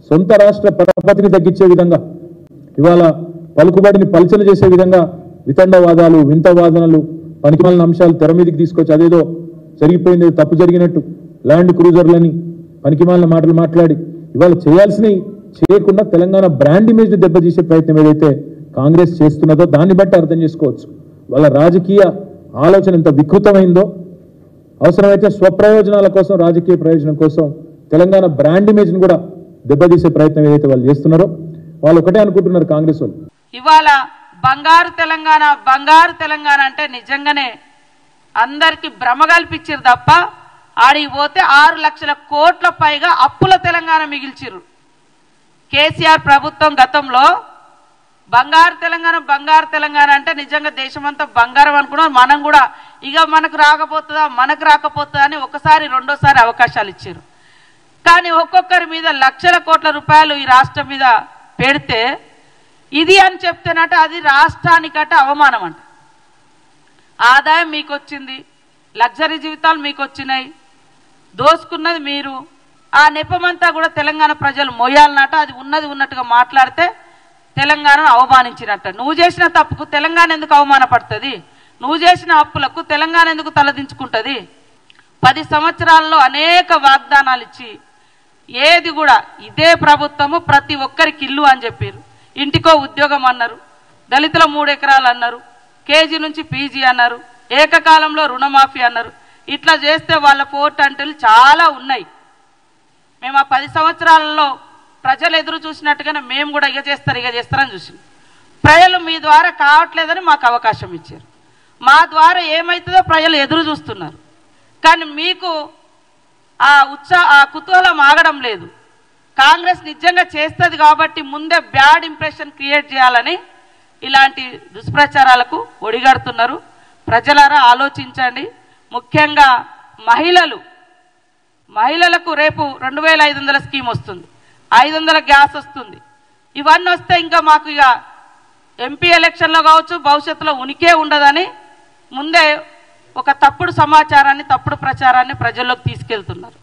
సొంత రాష్ట్ర పరపతిని తగ్గించే విధంగా ఇవాళ పలుకుబడిని పల్చన చేసే విధంగా వితండవాదాలు వింత వాదనలు పనికిమాలిన అంశాలు తెర మీదకి తీసుకొచ్చి అదేదో జరిగిపోయింది తప్పు జరిగినట్టు ల్యాండ్ క్రూజర్లని పనికిమాలిన మాటలు మాట్లాడి ఇవాళ చేయాల్సినవి చేయకుండా తెలంగాణ బ్రాండ్ ఇమేజ్ దెబ్బతీసే ప్రయత్నం ఏదైతే కాంగ్రెస్ చేస్తున్నదో దాన్ని బట్టి అర్థం చేసుకోవచ్చు వాళ్ళ రాజకీయ ఆలోచన ఎంత వికృతమైందో అవసరమైతే స్వప్రయోజనాల కోసం రాజకీయ ప్రయోజనం కోసం తెలంగాణ బ్రాండ్ ఇమేజ్ని కూడా దెబ్బతీసే ప్రయత్నం ఏదైతే వాళ్ళు చేస్తున్నారో వాళ్ళు ఒకటే అనుకుంటున్నారు కాంగ్రెస్ వాళ్ళు ఇవాళ బంగారు తెలంగాణ అంటే నిజంగానే అందరికి భ్రమ కల్పించారు తప్ప ఆడికి పోతే 6 లక్షల కోట్ల పైగా అప్పుల తెలంగాణ మిగిల్చిరు కేసీఆర్ ప్రభుత్వం గతంలో బంగారు తెలంగాణ అంటే నిజంగా దేశమంతా బంగారం అనుకున్నాం మనం కూడా ఇక మనకు రాకపోతుందా అని ఒకసారి రెండోసారి అవకాశాలు ఇచ్చారు కానీ ఒక్కొక్కరి మీద లక్షల కోట్ల రూపాయలు ఈ రాష్ట్రం మీద పెడితే ఇది అని చెప్తేనట అది రాష్ట్రానికట అవమానం అంట ఆదాయం మీకు వచ్చింది లగ్జరీ జీవితాలు మీకు వచ్చినాయి దోసుకున్నది మీరు ఆ నెపమంతా కూడా తెలంగాణ ప్రజలు మోయాలన్నట అది ఉన్నట్టుగా మాట్లాడితే తెలంగాణను అవమానించినట్ట నువ్వు చేసిన తప్పుకు తెలంగాణ ఎందుకు అవమానపడుతుంది నువ్వు చేసిన అప్పులకు తెలంగాణ ఎందుకు తలదించుకుంటుంది 10 సంవత్సరాల్లో అనేక వాగ్దానాలు ఇచ్చి ఏది కూడా ఇదే ప్రభుత్వము ప్రతి ఒక్కరికి ఇల్లు అని చెప్పారు ఇంటికో ఉద్యోగం అన్నారు దళితుల 3 ఎకరాలు అన్నారు కేజీ నుంచి పీజీ అన్నారు ఏకకాలంలో రుణమాఫీ అన్నారు ఇట్లా చేస్తే వాళ్ళ పోర్టంటలు చాలా ఉన్నాయి మేము ఆ 10 సంవత్సరాలలో ప్రజలు ఎదురు చూసినట్టుగానే మేము కూడా ఇక చేస్తారని చూసాం ప్రజలు మీ ద్వారా కావట్లేదని మాకు అవకాశం ఇచ్చారు మా ద్వారా ఏమవుతుందో ప్రజలు ఎదురు చూస్తున్నారు కానీ మీకు ఆ కుతూహలం ఆగడం లేదు కాంగ్రెస్ నిజంగా చేస్తుంది కాబట్టి ముందే బ్యాడ్ ఇంప్రెషన్ క్రియేట్ చేయాలని ఇలాంటి దుష్ప్రచారాలకు ఒడిగడుతున్నారు ప్రజలారా ఆలోచించండి ముఖ్యంగా మహిళలకు రేపు 2500 స్కీమ్ వస్తుంది 500 గ్యాస్ వస్తుంది ఇవన్నీ వస్తే ఇంకా మాకు ఇక ఎంపీ ఎలక్షన్లో కావచ్చు భవిష్యత్తులో ఉనికే ఉండదని ముందే ఒక తప్పుడు సమాచారాన్ని తప్పుడు ప్రచారాన్ని ప్రజల్లోకి తీసుకెళ్తున్నారు